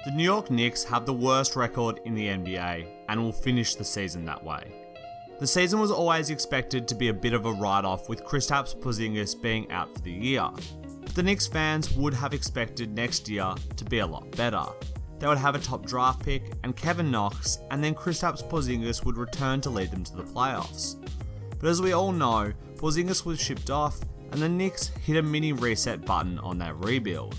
The New York Knicks have the worst record in the NBA and will finish the season that way. The season was always expected to be a bit of a write-off with Kristaps Porzingis being out for the year, but the Knicks fans would have expected next year to be a lot better. They would have a top draft pick and Kevin Knox, and then Kristaps Porzingis would return to lead them to the playoffs. But as we all know, Porzingis was shipped off and the Knicks hit a mini reset button on their rebuild.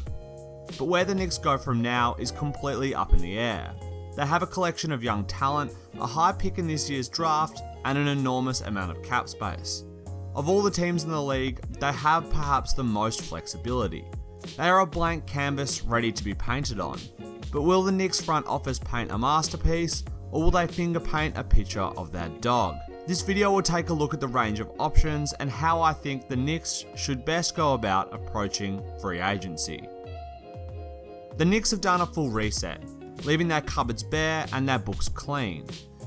But where the Knicks go from now is completely up in the air. They have a collection of young talent, a high pick in this year's draft, and an enormous amount of cap space. Of all the teams in the league, they have perhaps the most flexibility. They are a blank canvas ready to be painted on. But will the Knicks front office paint a masterpiece, or will they finger paint a picture of their dog? This video will take a look at the range of options and how I think the Knicks should best go about approaching free agency. The Knicks have done a full reset, leaving their cupboards bare and their books clean.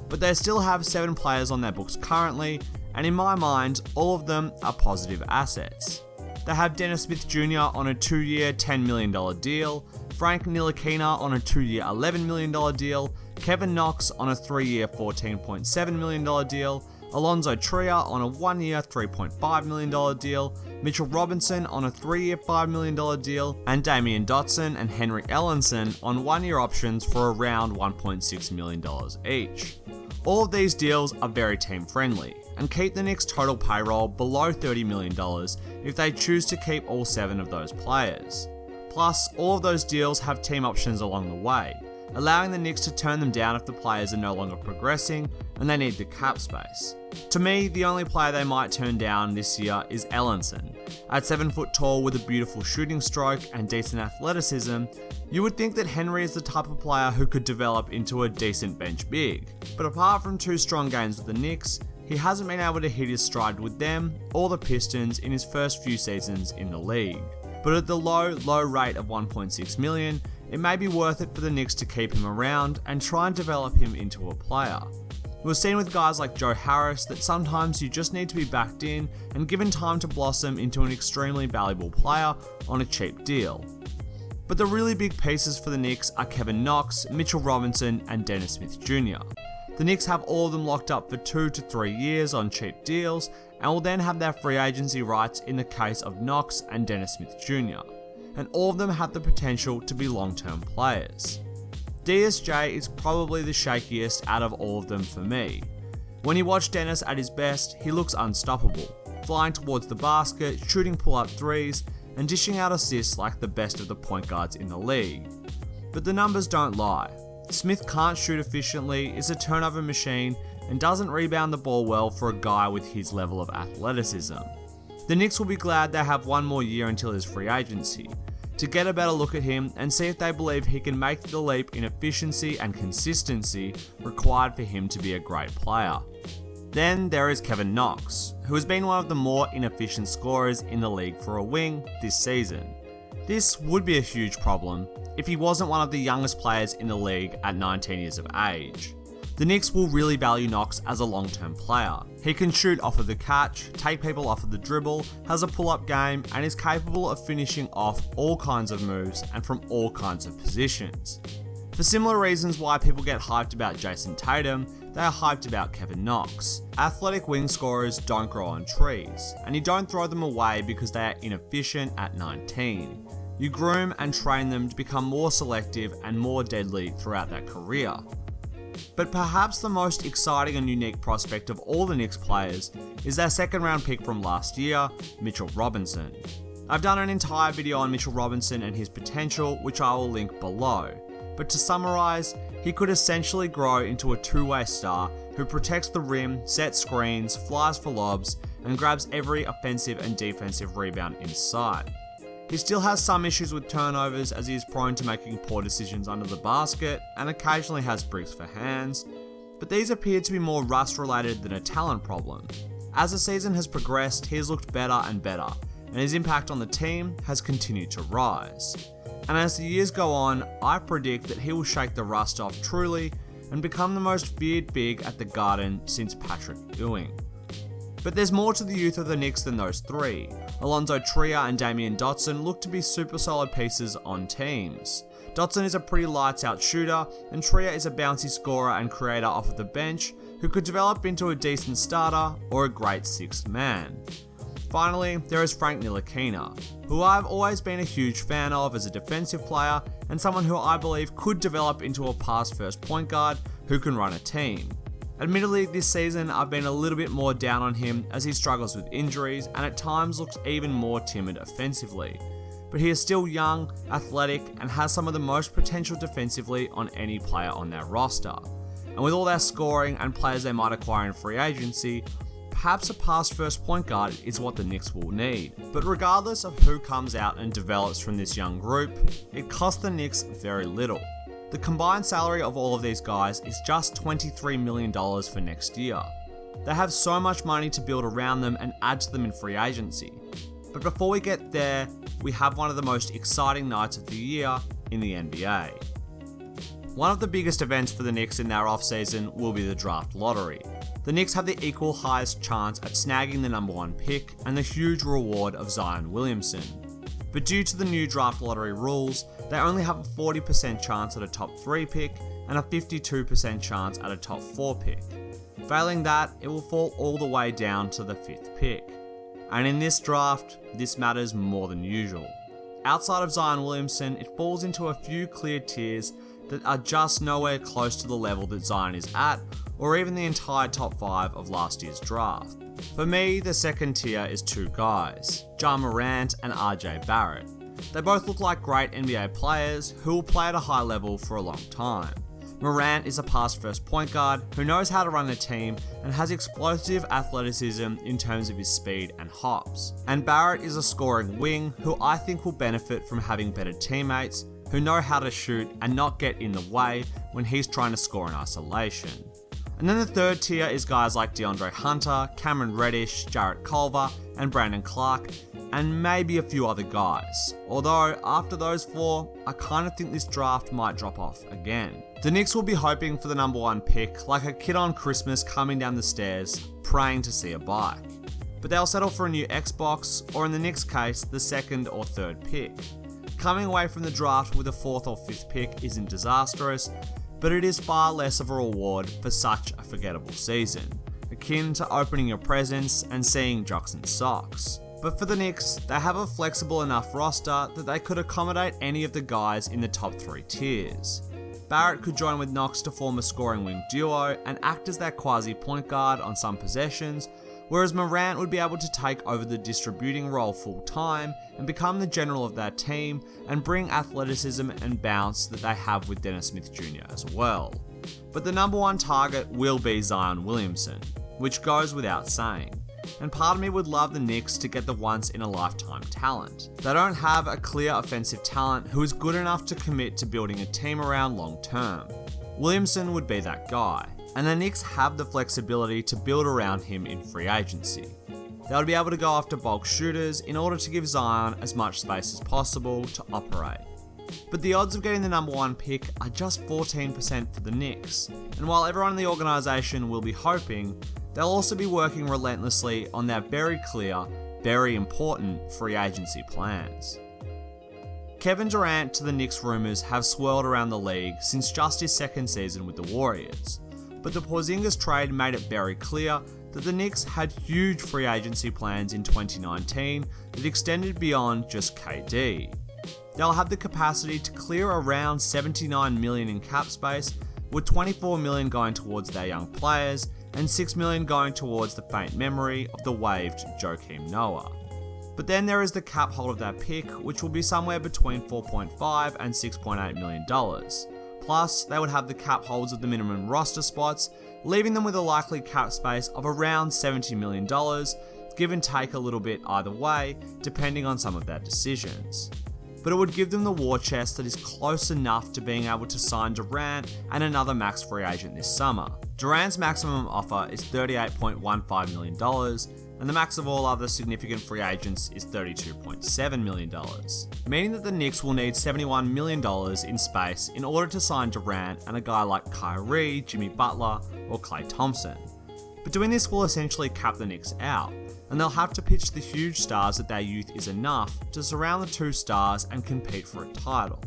But they still have 7 players on their books currently, and in my mind, all of them are positive assets. They have Dennis Smith Jr. on a 2-year $10 million deal, Frank Ntilikina on a 2-year $11 million deal, Kevin Knox on a 3-year $14.7 million deal, Alonzo Trier on a 1-year $3.5 million deal, Mitchell Robinson on a 3-year $5 million deal, and Damian Dotson and Henry Ellenson on 1-year options for around $1.6 million each. All of these deals are very team friendly and keep the Knicks' total payroll below $30 million if they choose to keep all 7 of those players. Plus, all of those deals have team options along the way, allowing the Knicks to turn them down if the players are no longer progressing and they need the cap space. To me, the only player they might turn down this year is Ellenson. At 7 foot tall with a beautiful shooting stroke and decent athleticism, you would think that Henry is the type of player who could develop into a decent bench big. But apart from 2 strong games with the Knicks, he hasn't been able to hit his stride with them or the Pistons in his first few seasons in the league. But at the low rate of $1.6 million, it may be worth it for the Knicks to keep him around and try and develop him into a player. We've seen with guys like Joe Harris that sometimes you just need to be backed in and given time to blossom into an extremely valuable player on a cheap deal. But the really big pieces for the Knicks are Kevin Knox, Mitchell Robinson, and Dennis Smith Jr. The Knicks have all of them locked up for 2 to 3 years on cheap deals and will then have their free agency rights in the case of Knox and Dennis Smith Jr. And all of them have the potential to be long-term players. DSJ is probably the shakiest out of all of them for me. When you watch Dennis at his best, he looks unstoppable, flying towards the basket, shooting pull-up threes, and dishing out assists like the best of the point guards in the league. But the numbers don't lie. Smith can't shoot efficiently, is a turnover machine, and doesn't rebound the ball well for a guy with his level of athleticism. The Knicks will be glad they have 1 more year until his free agency, to get a better look at him and see if they believe he can make the leap in efficiency and consistency required for him to be a great player. Then there is Kevin Knox, who has been one of the more inefficient scorers in the league for a wing this season. This would be a huge problem if he wasn't one of the youngest players in the league at 19 years of age. The Knicks will really value Knox as a long-term player. He can shoot off of the catch, take people off of the dribble, has a pull-up game, and is capable of finishing off all kinds of moves and from all kinds of positions. For similar reasons why people get hyped about Jason Tatum, they are hyped about Kevin Knox. Athletic wing scorers don't grow on trees, and you don't throw them away because they are inefficient at 19. You groom and train them to become more selective and more deadly throughout their career. But perhaps the most exciting and unique prospect of all the Knicks players is their 2nd round pick from last year, Mitchell Robinson. I've done an entire video on Mitchell Robinson and his potential, which I will link below. But to summarise, he could essentially grow into a 2-way star who protects the rim, sets screens, flies for lobs, and grabs every offensive and defensive rebound in sight. He still has some issues with turnovers as he is prone to making poor decisions under the basket and occasionally has bricks for hands, but these appear to be more rust related than a talent problem. As the season has progressed, he has looked better and better, and his impact on the team has continued to rise. And as the years go on, I predict that he will shake the rust off truly and become the most feared big at the Garden since Patrick Ewing. But there's more to the youth of the Knicks than those 3. Alonzo Trier and Damian Dotson look to be super solid pieces on teams. Dotson is a pretty lights out shooter, and Trier is a bouncy scorer and creator off of the bench who could develop into a decent starter or a great sixth man. Finally, there is Frank Ntilikina, who I've always been a huge fan of as a defensive player and someone who I believe could develop into a pass-first point guard who can run a team. Admittedly, this season I've been a little bit more down on him as he struggles with injuries and at times looks even more timid offensively. But he is still young, athletic, and has some of the most potential defensively on any player on their roster. And with all their scoring and players they might acquire in free agency, perhaps a pass-first point guard is what the Knicks will need. But regardless of who comes out and develops from this young group, it costs the Knicks very little. The combined salary of all of these guys is just $23 million for next year. They have so much money to build around them and add to them in free agency. But before we get there, we have one of the most exciting nights of the year in the NBA. One of the biggest events for the Knicks in their offseason will be the draft lottery. The Knicks have the equal highest chance at snagging the number 1 pick and the huge reward of Zion Williamson. But due to the new draft lottery rules, they only have a 40% chance at a top 3 pick and a 52% chance at a top 4 pick. Failing that, it will fall all the way down to the 5th pick. And in this draft, this matters more than usual. Outside of Zion Williamson, it falls into a few clear tiers that are just nowhere close to the level that Zion is at, or even the entire top 5 of last year's draft. For me, the second tier is 2 guys, Ja Morant and RJ Barrett. They both look like great NBA players who will play at a high level for a long time. Morant is a pass-first point guard who knows how to run a team and has explosive athleticism in terms of his speed and hops. And Barrett is a scoring wing who I think will benefit from having better teammates who know how to shoot and not get in the way when he's trying to score in isolation. And then the third tier is guys like DeAndre Hunter, Cameron Reddish, Jarrett Culver, and Brandon Clark, and maybe a few other guys. Although, after those 4, I kind of think this draft might drop off again. The Knicks will be hoping for the number 1 pick, like a kid on Christmas coming down the stairs, praying to see a bike. But they'll settle for a new Xbox, or in the Knicks' case, the 2nd or 3rd pick. Coming away from the draft with a 4th or 5th pick isn't disastrous, but it is far less of a reward for such a forgettable season, akin to opening your presents and seeing jocks and socks. But for the Knicks, they have a flexible enough roster that they could accommodate any of the guys in the top 3 tiers. Barrett could join with Knox to form a scoring wing duo and act as their quasi-point guard on some possessions, whereas Morant would be able to take over the distributing role full time and become the general of that team and bring athleticism and bounce that they have with Dennis Smith Jr. as well. But the number 1 target will be Zion Williamson, which goes without saying. And part of me would love the Knicks to get the once-in-a-lifetime talent. They don't have a clear offensive talent who is good enough to commit to building a team around long term. Williamson would be that guy, and the Knicks have the flexibility to build around him in free agency. They would be able to go after bulk shooters in order to give Zion as much space as possible to operate. But the odds of getting the number 1 pick are just 14% for the Knicks, and while everyone in the organisation will be hoping, they'll also be working relentlessly on their very clear, very important free agency plans. Kevin Durant to the Knicks rumours have swirled around the league since just his 2nd season with the Warriors, but the Porzingis trade made it very clear that the Knicks had huge free agency plans in 2019 that extended beyond just KD. They'll have the capacity to clear around $79 million in cap space, with $24 million going towards their young players and $6 million going towards the faint memory of the waived Joakim Noah. But then there is the cap hold of that pick, which will be somewhere between $4.5 and $6.8 million. Plus, they would have the cap holds of the minimum roster spots, leaving them with a likely cap space of around $70 million, give and take a little bit either way, depending on some of their decisions. But it would give them the war chest that is close enough to being able to sign Durant and another max free agent this summer. Durant's maximum offer is $38.15 million, and the max of all other significant free agents is $32.7 million, meaning that the Knicks will need $71 million in space in order to sign Durant and a guy like Kyrie, Jimmy Butler, or Klay Thompson. But doing this will essentially cap the Knicks out, and they'll have to pitch the huge stars that their youth is enough to surround the 2 stars and compete for a title.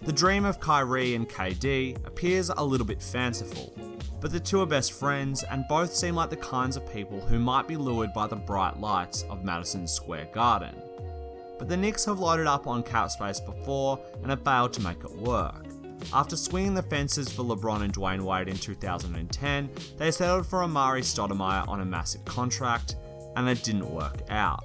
The dream of Kyrie and KD appears a little bit fanciful, but the two are best friends and both seem like the kinds of people who might be lured by the bright lights of Madison Square Garden. But the Knicks have loaded up on cap space before and have failed to make it work. After swinging the fences for LeBron and Dwayne Wade in 2010, they settled for Amari Stoudemire on a massive contract, and it didn't work out.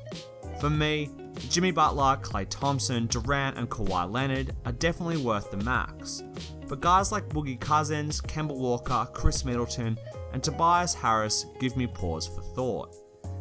For me, Jimmy Butler, Klay Thompson, Durant and Kawhi Leonard are definitely worth the max. But guys like Boogie Cousins, Kemba Walker, Chris Middleton and Tobias Harris give me pause for thought.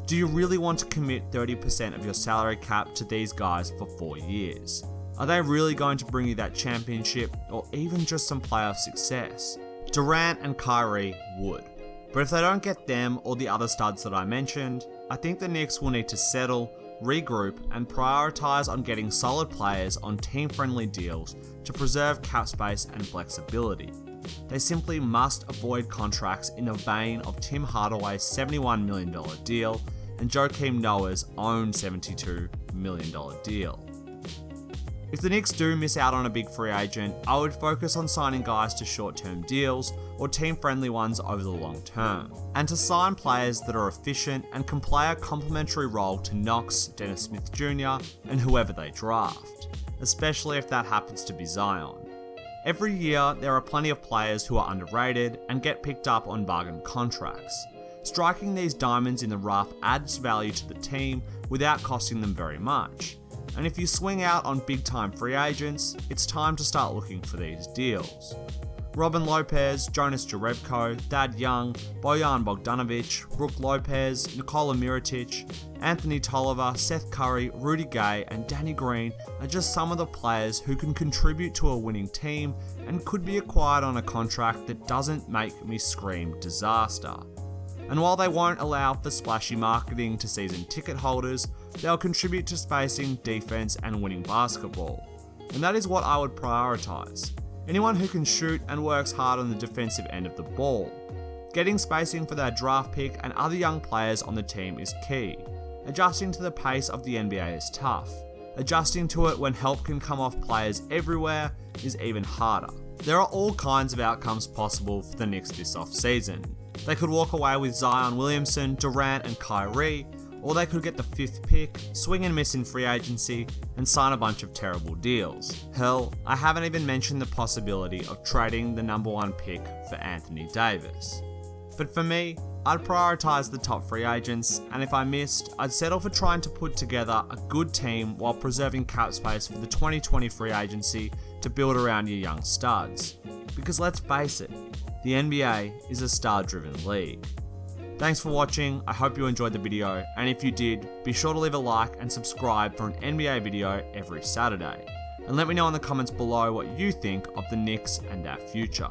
Do you really want to commit 30% of your salary cap to these guys for 4 years? Are they really going to bring you that championship or even just some playoff success? Durant and Kyrie would. But if they don't get them or the other studs that I mentioned, I think the Knicks will need to settle, regroup and prioritise on getting solid players on team-friendly deals to preserve cap space and flexibility. They simply must avoid contracts in the vein of Tim Hardaway's $71 million deal and Joakim Noah's own $72 million deal. If the Knicks do miss out on a big free agent, I would focus on signing guys to short-term deals or team-friendly ones over the long term, and to sign players that are efficient and can play a complementary role to Knox, Dennis Smith Jr. and whoever they draft, especially if that happens to be Zion. Every year, there are plenty of players who are underrated and get picked up on bargain contracts. Striking these diamonds in the rough adds value to the team without costing them very much. And if you swing out on big-time free agents, it's time to start looking for these deals. Robin Lopez, Jonas Jerebko, Thad Young, Bojan Bogdanovic, Brook Lopez, Nikola Mirotic, Anthony Tolliver, Seth Curry, Rudy Gay and Danny Green are just some of the players who can contribute to a winning team and could be acquired on a contract that doesn't make me scream disaster. And while they won't allow for splashy marketing to season ticket holders, they'll contribute to spacing, defense, and winning basketball. And that is what I would prioritize. Anyone who can shoot and works hard on the defensive end of the ball. Getting spacing for their draft pick and other young players on the team is key. Adjusting to the pace of the NBA is tough. Adjusting to it when help can come off players everywhere is even harder. There are all kinds of outcomes possible for the Knicks this off-season. They could walk away with Zion Williamson, Durant and Kyrie, or they could get the 5th pick, swing and miss in free agency, and sign a bunch of terrible deals. Hell, I haven't even mentioned the possibility of trading the number 1 pick for Anthony Davis. But for me, I'd prioritise the top free agents, and if I missed, I'd settle for trying to put together a good team while preserving cap space for the 2020 free agency to build around your young studs. Because let's face it, the NBA is a star-driven league. Thanks for watching, I hope you enjoyed the video, and if you did, be sure to leave a like and subscribe for an NBA video every Saturday. And let me know in the comments below what you think of the Knicks and our future.